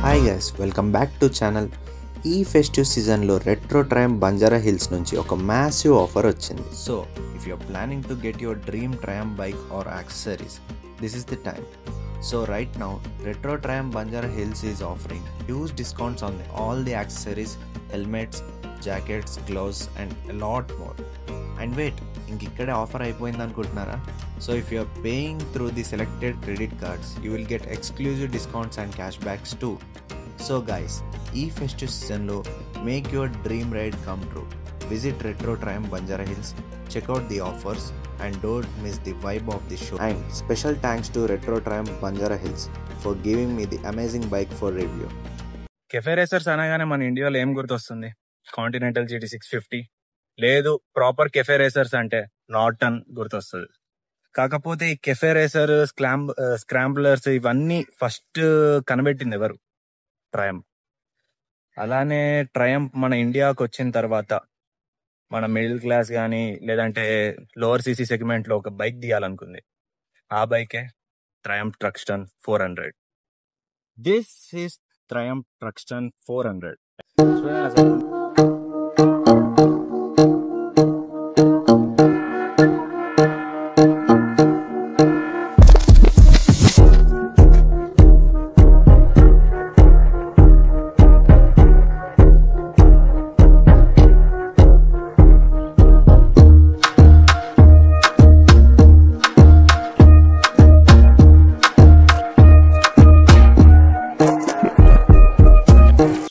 Hi guys, welcome back to channel. ఈ festive సీజన్లో retro Triumph Banjara Hills నుంచి ఒక మ్యాసివ్ ఆఫర్ వచ్చింది. So if you're planning to get your dream Triumph bike or accessories, this is the time. So right now, Retro Triumph Banjara Hills is offering huge discounts on all the accessories, helmets, jackets, gloves and a lot more. And wait, ఇంకిక్కడే offer అయిపోయింది అనుకుంటున్నారా? So if you are paying through the selected credit cards, you will get exclusive discounts and cash backs too. So guys, ఈ festive సీజన్లో make your dream ride come true. Visit Retro Triumph Banjara Hills, check out the offers and don't miss the vibe of the show. And special thanks to Retro Triumph Banjara Hills for giving me the amazing bike for review. Cafe racers అనగానే మన ఇండియాలో ఏం గుర్తొస్తుంది? Continental GT 650 లేదు. Proper cafe racers అంటే Norton గుర్తొస్తుంది. కాకపోతే ఈ కెఫే రేసర్, స్క్రాంబ్లర్స్ ఇవన్నీ ఫస్ట్ కనిపెట్టింది ఎవరు? ట్రయంఫ్. అలానే ట్రయంఫ్ మన ఇండియాకి వచ్చిన తర్వాత మన మిడిల్ క్లాస్ కానీ లేదంటే లోవర్ సిసి సెగ్మెంట్ లో ఒక బైక్ తీయాలనుకుంది. ఆ బైకే Triumph Thruxton 400. This is Triumph Thruxton 400.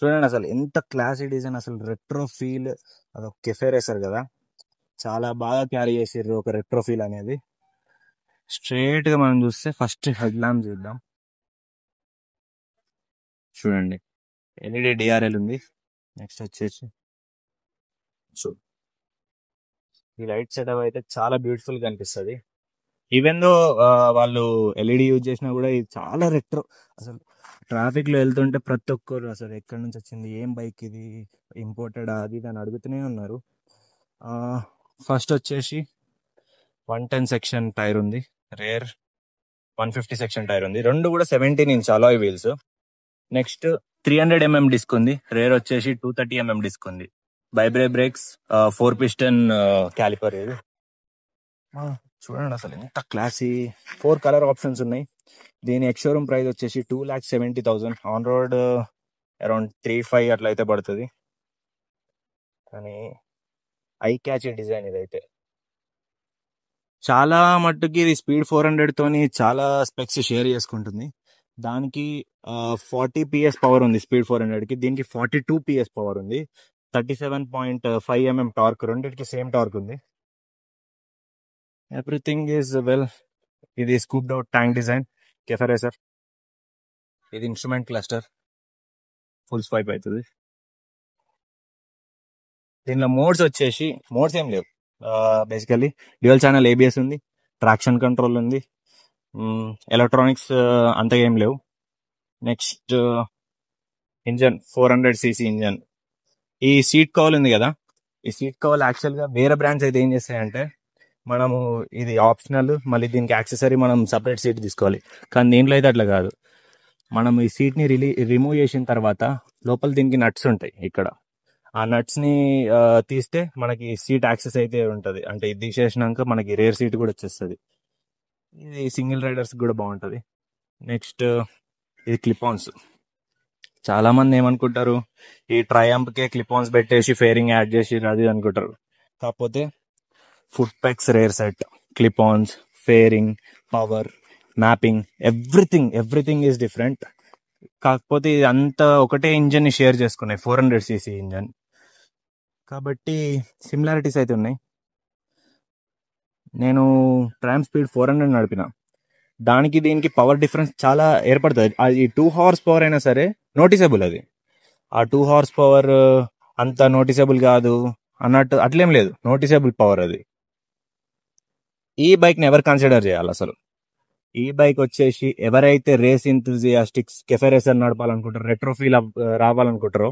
చూడండి అసలు ఎంత క్లాసీ డిజైన్, అసలు రెట్రో ఫీల్. అదొక కెఫే రేసర్ కదా, చాలా బాగా క్యారీ చేసారు ఒక రెట్రో ఫీల్ అనేది. స్ట్రేట్ గా మనం చూస్తే ఫస్ట్ హెడ్ ల్యాంప్ చూద్దాం. చూడండి, ఎల్ఈడి డిఆర్ఎల్ ఉంది. నెక్స్ట్ వచ్చేసి ఈ లైట్ సెటప్ అయితే చాలా బ్యూటిఫుల్ గా అనిపిస్తుంది. ఈవెన్ దో వాళ్ళు ఎల్ఈడి యూజ్ చేసినా కూడా ఇది చాలా రెట్రో. అసలు ట్రాఫిక్ లో వెళ్తుంటే ప్రతి ఒక్కరు అసలు ఎక్కడి నుంచి వచ్చింది, ఏం బైక్ ఇది, ఇంపోర్టెడ్ అది ఇది అని అడుగుతూనే ఉన్నారు. ఫస్ట్ వచ్చేసి 110 సెక్షన్ టైర్ ఉంది, రేర్ 150 సెక్షన్ టైర్ ఉంది. రెండు కూడా 17 inch alloy wheels. Next 300 mm disc ఉంది. రేర్ వచ్చేసి 230 mm డిస్క్ ఉంది. బైబ్రే బ్రేక్స్, 4 పిస్టన్ క్యాలిపర్ ఇది. చూడండి అసలు ఎంత క్లాసీ. 4 కలర్ ఆప్షన్స్ ఉన్నాయి. దీని ఎక్స్షోరూమ్ ప్రైస్ వచ్చేసి 2,70,000. ఆన్ రోడ్ అరౌండ్ 3,500 అట్లా అయితే పడుతుంది. కానీ ఐ క్యాచ్ డిజైన్ ఇదైతే. చాలా మట్టుకి ఇది స్పీడ్ 400 తోని చాలా స్పెక్స్ షేర్ చేసుకుంటుంది. దానికి 40 PS పవర్ ఉంది స్పీడ్ 400 కి, దీనికి 42 PS పవర్ ఉంది. 37.5 mm టార్క్, రెండింటికి సేమ్ టార్క్ ఉంది. Everything is well. ఇది scooped out tank design cafe racer. ఇది ఇన్స్ట్రుమెంట్ క్లస్టర్, ఫుల్ స్వైప్ అవుతుంది. దీనిలో మోడ్స్ వచ్చేసి ఏం లేవు. బేసికలీ డ్యూయల్ ఛానల్ ABS ఉంది, ట్రాక్షన్ కంట్రోల్ ఉంది, ఎలక్ట్రానిక్స్ అంతగా ఏం లేవు. Next engine 400cc engine. ఈ సీట్ కవర్ ఉంది కదా, ఈ సీట్ కవర్ యాక్చువల్గా వేరే బ్రాండ్స్ అయితే ఏం చేస్తాయంటే, మనము ఇది ఆప్షనల్, మళ్ళీ దీనికి యాక్సెసరీ మనం సపరేట్ సీట్ తీసుకోవాలి. కానీ దీంట్లో అయితే అట్లా కాదు. మనం ఈ సీట్ని రిమూవ్ చేసిన తర్వాత లోపల దీనికి నట్స్ ఉంటాయి. ఇక్కడ ఆ నట్స్ని తీస్తే మనకి సీట్ యాక్సెస్ అయితే ఉంటుంది. అంటే ఇది తీసేసినాక మనకి రేర్ సీట్ కూడా వచ్చేస్తుంది. ఇది సింగిల్ రైడర్స్ కూడా బాగుంటుంది. నెక్స్ట్ ఇది క్లిప్ ఆన్స్. చాలా మంది ఏమనుకుంటారు, ఈ ట్రయంఫ్కే క్లిప్ ఆన్స్ పెట్టేసి ఫేరింగ్ యాడ్ చేసి అది అనుకుంటారు. కాకపోతే foot pegs, rear set, clip ons, fairing, power, mapping, everything is different. కాకపోతే ఇది అంతా ఒకటే ఇంజన్ ని షేర్ చేసుకున్నాయి, 400cc ఇంజన్. కాబట్టి సిమిలారిటీస్ అయితే ఉన్నాయి. నేను ట్రయంఫ్ స్పీడ్ 400 నడిపిన, దానికి దీనికి పవర్ డిఫరెన్స్ చాలా ఏర్పడుతుంది. అది 2 horse పవర్ అయినా సరే నోటీసబుల్. అది ఆ 2 horse పవర్ అంత నోటీసబుల్ కాదు అన్నట్టు అట్లేం లేదు, నోటీసబుల్ పవర్ అది. ఈ బైక్ని ఎవరు కన్సిడర్ చేయాలి అసలు? ఈ బైక్ వచ్చేసి ఎవరైతే రేస్ ఎంతూజియాస్టిక్స్, కెఫే రేసర్ నడపాలనుకుంటారో, రెట్రో ఫీల్ రావాలనుకుంటారో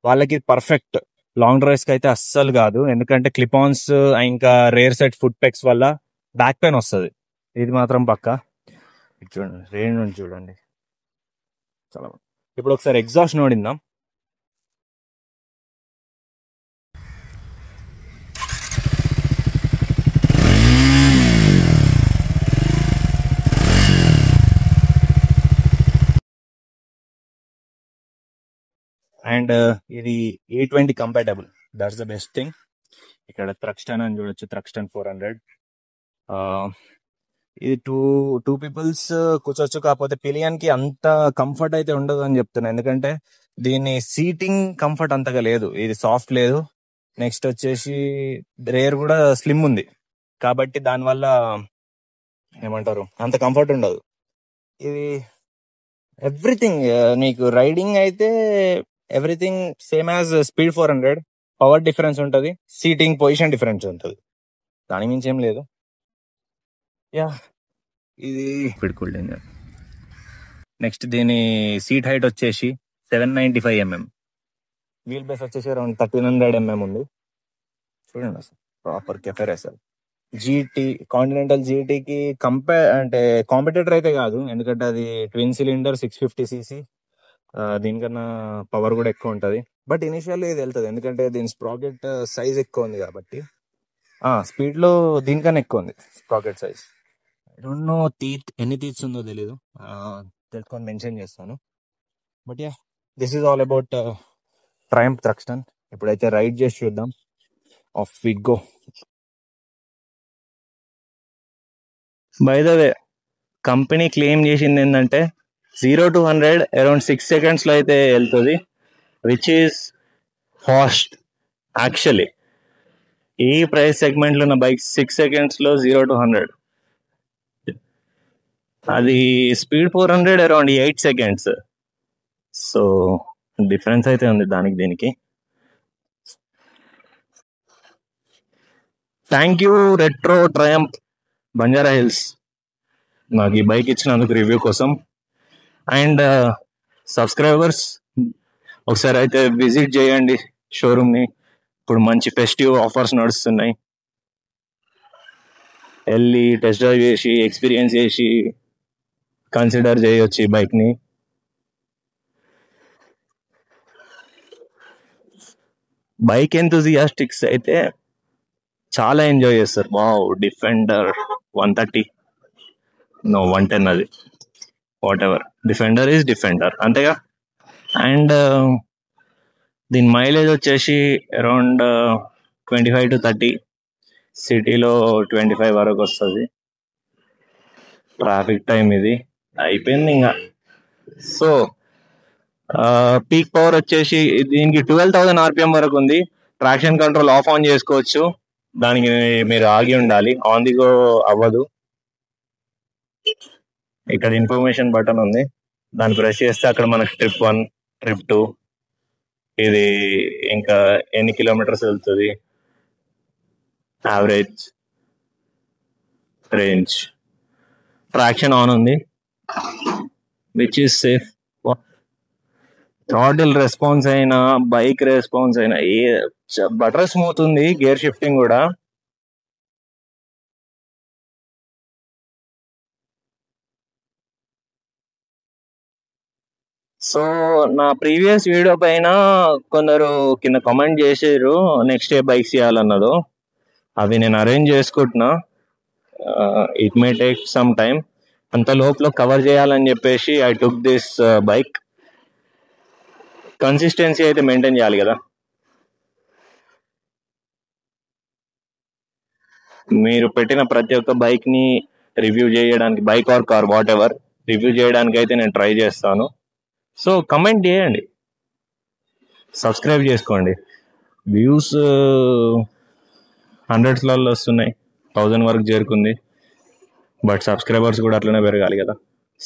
వాళ్ళకి పర్ఫెక్ట్. లాంగ్ డ్రైవ్స్ కి అయితే అస్సలు కాదు, ఎందుకంటే క్లిప్ ఆన్స్ ఇంకా రేర్ సెట్ ఫుట్ పెక్స్ వల్ల బ్యాక్ పెయిన్ వస్తుంది. ఇది మాత్రం పక్కా. చూడండి, రేంజ్ చూడండి, చాలా ఇప్పుడు ఒకసారి ఎగ్జాస్ట్ నోడిందాం. అండ్ ఇది A20 compatible, that's the best thing. ఇక్కడ థ్రక్స్టన్ అని చూడొచ్చు, థ్రక్స్టన్ 400. ఇది టూ పీపుల్స్ కూర్చోవచ్చు, కాకపోతే పిలియన్ కి అంత కంఫర్ట్ అయితే ఉండదు అని చెప్తున్నా, ఎందుకంటే దీని సీటింగ్ కంఫర్ట్ అంతగా లేదు, ఇది సాఫ్ట్ లేదు. నెక్స్ట్ వచ్చేసి రేర్ కూడా స్లిమ్ ఉంది, కాబట్టి దానివల్ల ఏమంటారు అంత కంఫర్ట్ ఉండదు. ఇది ఎవ్రీథింగ్ నీకు రైడింగ్ అయితే everything same as speed 400. Power difference ఉంటుంది, సీటింగ్ పొజిషన్ డిఫరెన్స్ ఉంటుంది, దాని మించి ఏం లేదు. యా, ఇది స్పీడ్ కూల్డ్ ఇంజన్. నెక్స్ట్ దీని సీట్ హైట్ వచ్చేసి 795 mm, వీల్ బేస్ వచ్చేసి అరౌండ్ 1300 mm ఉంది. చూడండి అసలు ప్రాపర్ కెఫెర్ అసలు. జీటీ కాంటినెంటల్ జీటీకి కాంపిటేటర్ అయితే కాదు, ఎందుకంటే అది ట్విన్ సిలిండర్ 650cc, దీనికన్నా పవర్ కూడా ఎక్కువ ఉంటుంది. బట్ ఇనిషియల్లీ ఇది వెళ్తుంది, ఎందుకంటే దీని స్ప్రాకెట్ సైజ్ ఎక్కువ ఉంది కాబట్టి. స్పీడ్ లో దీనికన్నా ఎక్కువ ఉంది sprocket size. I don't know ఎన్ని టీత్స్ ఉందో తెలీదు, తెలుసుకొని మెన్షన్ చేస్తాను. But yeah, this is all about Triumph Thruxton. ఇప్పుడైతే రైడ్ చేసి చూద్దాం. Off we go. By the way, company claim చేసింది ఏంటంటే 0 to 100 అరౌండ్ 6 seconds లో అయితే వెళ్తుంది, విచ్ ఈస్ ఫాస్ట్. యాక్చువల్లీ ఈ ప్రైస్ సెగ్మెంట్ లో ఉన్న బైక్ 6 seconds లో 0 to 100, అది speed 400 around 8 seconds. So difference అయితే ఉంది దానికి దీనికి. Thank you retro Triumph Banjara hills నాకు ఈ బైక్ ఇచ్చినందుకు రివ్యూ కోసం. అండ్ సబ్స్క్రైబర్స్ ఒకసారి అయితే విజిట్ చేయండి షోరూమ్ని, ఇప్పుడు మంచి ఫెస్టివ్ ఆఫర్స్ నడుస్తున్నాయి. వెళ్ళి టెస్ట్ డ్రైవ్ చేసి ఎక్స్పీరియన్స్ చేసి కన్సిడర్ చేయొచ్చు ఈ బైక్ని. బైక్ ఎంతూజియాస్టిక్స్ అయితే చాలా ఎంజాయ్ చేస్తారు. వావ్, డిఫెండర్ 130, నో 110, అది what ever, defender is defender అంతేగా. అండ్ దీని మైలేజ్ వచ్చేసి అరౌండ్ 25 to 30, సిటీలో 25 వరకు వస్తుంది. ట్రాఫిక్ టైం ఇది అయిపోయింది ఇంకా. సో పీక్ పవర్ వచ్చేసి దీనికి 12,000 RPM వరకు ఉంది. ట్రాక్షన్ కంట్రోల్ ఆఫ్ ఆన్ చేసుకోవచ్చు, దానికి మీరు ఆగి ఉండాలి, ఆన్ ది గో అవ్వదు. ఇక్కడ ఇన్ఫర్మేషన్ బటన్ ఉంది, దాన్ని ప్రెస్ చేస్తే అక్కడ మనకు ట్రిప్ 1, ట్రిప్ 2, ఇది ఇంకా ఎన్ని కిలోమీటర్స్ వెళ్తుంది, యావరేజ్, రేంజ్. ట్రాక్షన్ ఆన్ ఉంది, which is safe. Throttle response అయినా బైక్ రెస్పాన్స్ అయినా బటర్ స్మూత్ ఉంది, గేర్ షిఫ్టింగ్ కూడా. సో నా ప్రీవియస్ వీడియో పైన కొందరు కింద కమెంట్ చేసారు నెక్స్ట్ ఏ బైక్స్ చేయాలన్నదో, అవి నేను అరేంజ్ చేసుకుంటున్నా. It may take some time, అంత లోపల కవర్ చేయాలని చెప్పేసి I took this bike. Consistency అయితే మెయింటైన్ చేయాలి కదా. మీరు పెట్టిన ప్రతి ఒక్క బైక్ ని రివ్యూ చేయడానికి, bike or car what ever, review చేయడానికి అయితే నేను ట్రై చేస్తాను. సో కమెంట్ చేయండి, సబ్స్క్రైబ్ చేసుకోండి. వ్యూస్ 100sలలో వస్తున్నాయి, 1000 వరకు చేరుకుంది. బట్ సబ్స్క్రైబర్స్ కూడా అట్లనే పెరగాలి కదా.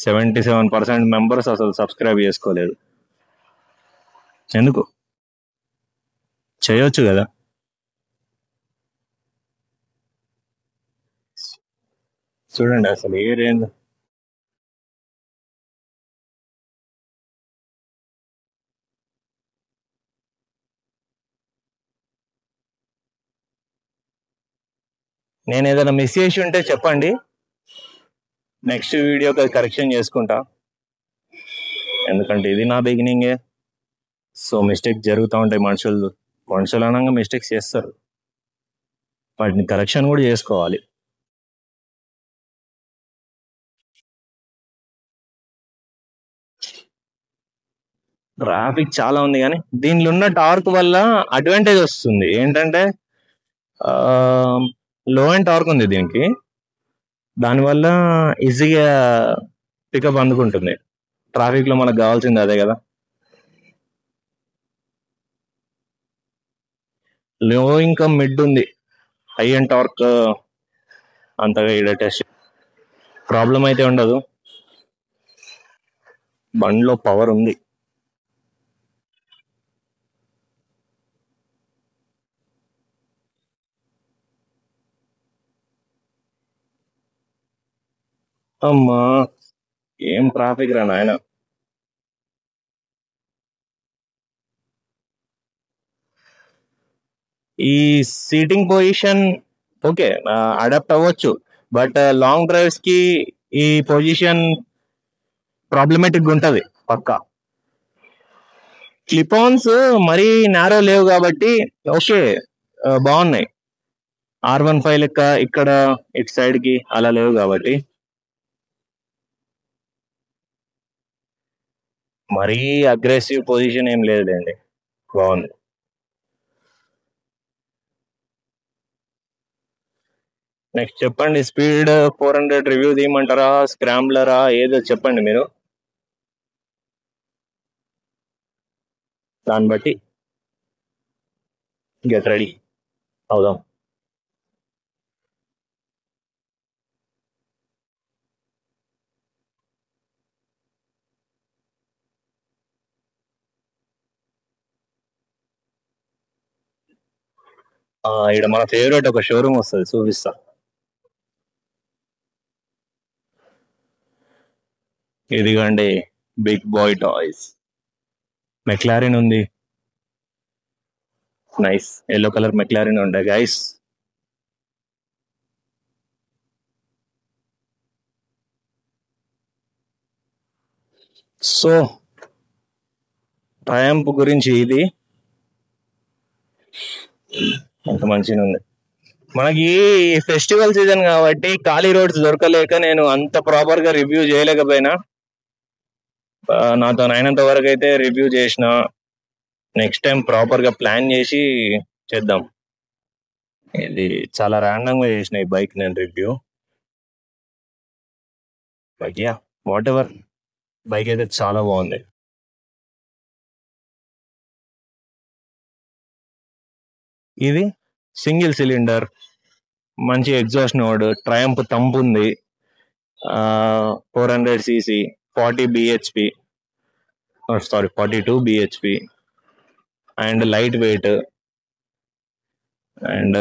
77% మెంబర్స్ అసలు సబ్స్క్రైబ్ చేసుకోలేదు, ఎందుకు? చేయొచ్చు కదా. చూడండి అసలు ఏ రేంజ్. నేను ఏదైనా మిస్ చేసి ఉంటే చెప్పండి, నెక్స్ట్ వీడియోకి అది కరెక్షన్ చేసుకుంటా. ఎందుకంటే ఇది నా బిగినింగే. సో మిస్టేక్ జరుగుతూ ఉంటాయి. మనుషులు అనగా మిస్టేక్స్ చేస్తారు, వాటిని కరెక్షన్ కూడా చేసుకోవాలి. ట్రాఫిక్ చాలా ఉంది, కానీ దీనిలో ఉన్న టార్క్ వల్ల అడ్వాంటేజ్ వస్తుంది. ఏంటంటే లో అండ్ టార్క్ ఉంది దీనికి, దానివల్ల ఈజీగా పికప్ అందుకుంటుంది. ట్రాఫిక్ లో మనకు కావాల్సింది అదే కదా. లో ఇంకా మిడ్ ఉంది, హై అండ్ టార్క్ అంతగా ఈడ టెస్ట్ ప్రాబ్లం అయితే ఉండదు. బండ్లో పవర్ ఉంది. అమ్మా, ఏం ట్రాఫిక్ రా నాయన. ఈ సీటింగ్ పొజిషన్ ఓకే, అడాప్ట్ అవ్వచ్చు, బట్ లాంగ్ డ్రైవ్స్ కి ఈ పొజిషన్ ప్రాబ్లమేటిక్ ఉంటది పక్కా. క్లిప్ ఆన్స్ మరీ నేరో లేవు కాబట్టి ఓకే, బాగున్నాయి. R15 లెక్క ఇక్కడ ఇటు సైడ్ కి అలా లేవు కాబట్టి మరీ అగ్రెసివ్ పొజిషన్ ఏం లేదులేండి, బాగుంది. నెక్స్ట్ చెప్పండి, స్పీడ్ 400 రివ్యూ తీయమంటారా, స్క్రాంబ్లరా, ఏదో చెప్పండి మీరు, దాన్ని బట్టి గెట్ రెడీ అవుదాం. ఇక్కడ మన ఫేవరెట్ ఒక షోరూమ్ వస్తుంది, చూపిస్తా. ఇదిగోండి, బిగ్ బాయ్ టాయ్స్. మెక్లారిన్ ఉంది, నైస్ ఎల్లో కలర్ మెక్లారిన్ ఉండే గైస్. సో ట్రయంఫ్ గురించి ఇది అంత మంచిగా ఉంది. మనకి ఫెస్టివల్ సీజన్ కాబట్టి ఖాళీ రోడ్స్ దొరకలేక నేను అంత ప్రాపర్ గా రివ్యూ చేయలేకపోయినా, నాతో అయినంత వరకు అయితే రివ్యూ చేసిన. నెక్స్ట్ టైం ప్రాపర్ గా ప్లాన్ చేసి చేద్దాం. ఇది చాలా ర్యాండమ్ గా చేసిన ఈ బైక్ నేను review, but yeah what ever, bike అయితే చాలా బాగుంది. ఇది సింగిల్ సిలిండర్, మంచి ఎగ్జాస్ట్ నోడ్, ట్రయంఫ్ తంపు ఉంది, 400cc, 40 bhp, sorry 42 bhp, and light weight, and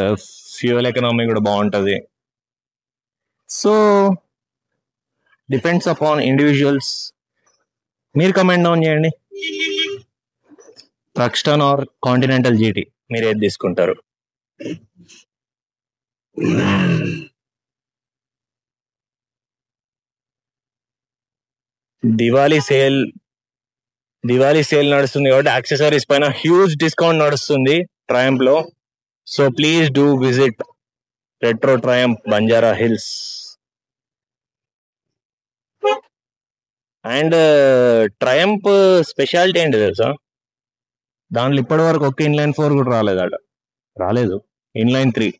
fuel economy కూడా బాగుంటుంది. So depends upon individuals. మీరు కమెంట్ డౌన్ చేయండి, ట్రక్స్టన్ ఆర్ కాంటినెంటల్ జీటీ మీరు ఏది తీసుకుంటారు. దివాళీ సేల్ నడుస్తుంది కాబట్టి యాక్సెసరీస్ పైన హ్యూజ్ డిస్కౌంట్ నడుస్తుంది ట్రయంఫ్ లో. So please do visit Retro Triumph Banjara hills. And Triumph speciality ఏంటి తెలుసా, దాంట్లో ఇప్పటి వరకు ఒక్క ఇన్లైన్ 4 కూడా రాలేదు, ఇన్లైన్ 3.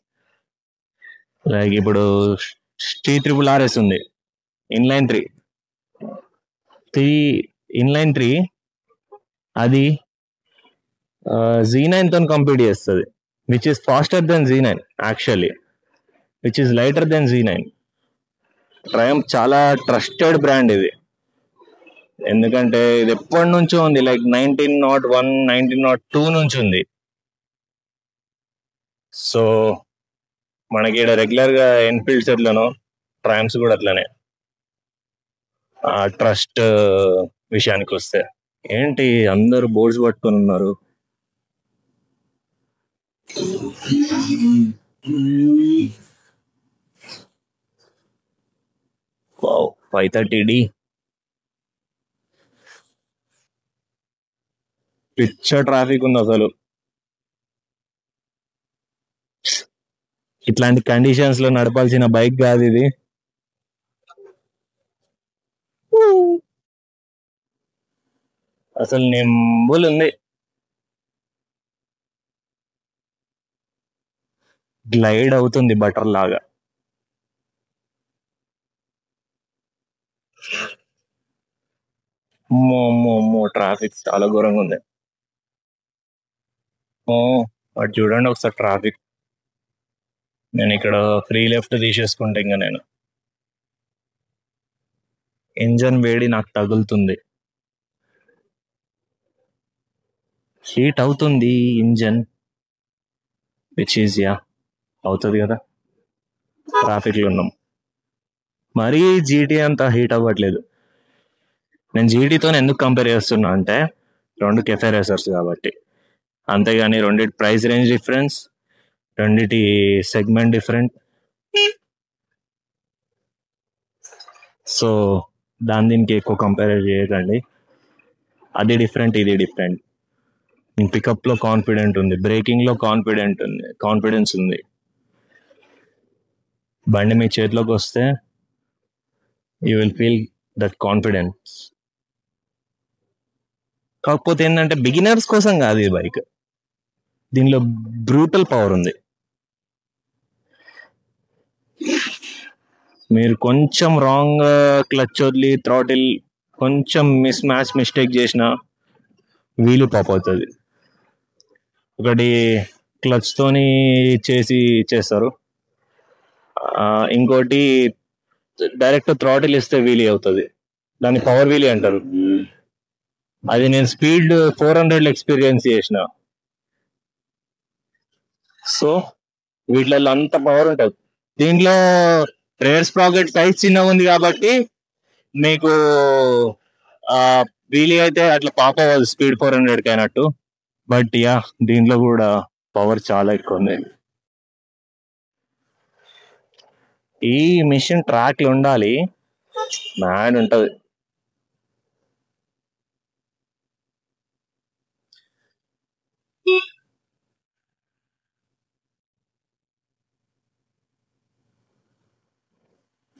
లైక్ ఇప్పుడు T-RRS ఉంది, ఇన్లైన్ 3 ఇన్లైన్ 3 అది Z9 తో కంపీట్ చేస్తుంది, which is faster than Z9 actually, which is lighter than Z9. Triumph చాలా ట్రస్టెడ్ బ్రాండ్ ఇది, ఎందుకంటే ఇది ఎప్పటి నుంచో ఉంది, లైక్ 1901 1902 నుంచి ఉంది. సో మనకి ఇక్కడ రెగ్యులర్ గా ఎన్ఫీల్డ్స్ ఎట్లనో ట్రయంఫ్స్ కూడా అట్లనే. ఆ ట్రస్ట్ విషయానికి వస్తే ఏంటి అందరు బోర్డ్స్ పట్టుకొని ఉన్నారు. 530D పిచ్చ ట్రాఫిక్ ఉంది అసలు. ఇట్లాంటి కండిషన్స్ లో నడపాల్సిన బైక్ కాదు ఇది. అసలు నెంబులు ఉంది. గ్లైడ్ అవుతుంది బటర్ లాగా. ట్రాఫిక్ చాలా ఘోరంగా ఉంది. ఓ అటు చూడండి ఒకసారి ట్రాఫిక్. నేను ఇక్కడ ఫ్రీ లెఫ్ట్ తీసేసుకుంటే ఇంకా నేను ఇంజన్ వేడి నాకు తగులుతుంది, హీట్ అవుతుంది ఇంజన్, విచ్ ఈజ్ యా అవుతుంది కదా. ట్రాఫిక్ లో ఉన్నాం. మరీ జీటీ అంత హీట్ అవ్వట్లేదు. నేను జీటీతో ఎందుకు కంపేర్ చేస్తున్నా అంటే రెండు కెఫే రేసర్స్ కాబట్టి, అంతేగాని రెండిటి ప్రైస్ రేంజ్ డిఫరెన్స్, రెండిటి సెగ్మెంట్ డిఫరెంట్. సో దీనికి ఎక్కువ కంపేర్ చేయకండి. అది డిఫరెంట్, ఇది డిఫరెంట్. పికప్ లో కాన్ఫిడెంట్ ఉంది, బ్రేకింగ్ లో కాన్ఫిడెన్స్ ఉంది. బండి మీ చేతిలోకి వస్తే you will feel that confidence. కాకపోతే ఏంటంటే బిగినర్స్ కోసం కాదు ఈ బైక్. దీనిలో బ్రూటల్ పవర్ ఉంది. మీరు కొంచెం రాంగ్ క్లచ్ వదిలి థ్రాటిల్ కొంచెం మిస్టేక్ చేసిన వీలు పాప్ అవుతుంది. ఒకటి క్లచ్ తోని చేస్తారు, ఇంకోటి డైరెక్ట్ థ్రాటిల్ ఇస్తే వీలీ అవుతుంది. దాన్ని పవర్ వీలీ అంటారు. అది నేను స్పీడ్ 400 ఎక్స్పీరియన్స్ చేసిన. సో వీటిలో అంత పవర్ ఉంటుంది. దీంట్లో రేర్ స్ప్రాకెట్ సైజ్ చిన్నగా ఉంది కాబట్టి మీకు వీలీ అయితే అట్లా పాప అవ్వదు స్పీడ్ 400 అయినట్టు. బట్ యా దీంట్లో కూడా పవర్ చాలా ఎక్కువ ఉంది. ఈ మిషన్ ట్రాక్లు ఉండాలి, మ్యాడ్ ఉంటది.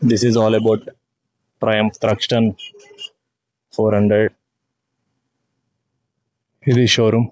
This is all about Triumph Thruxton 400. ఇది షోరూమ్.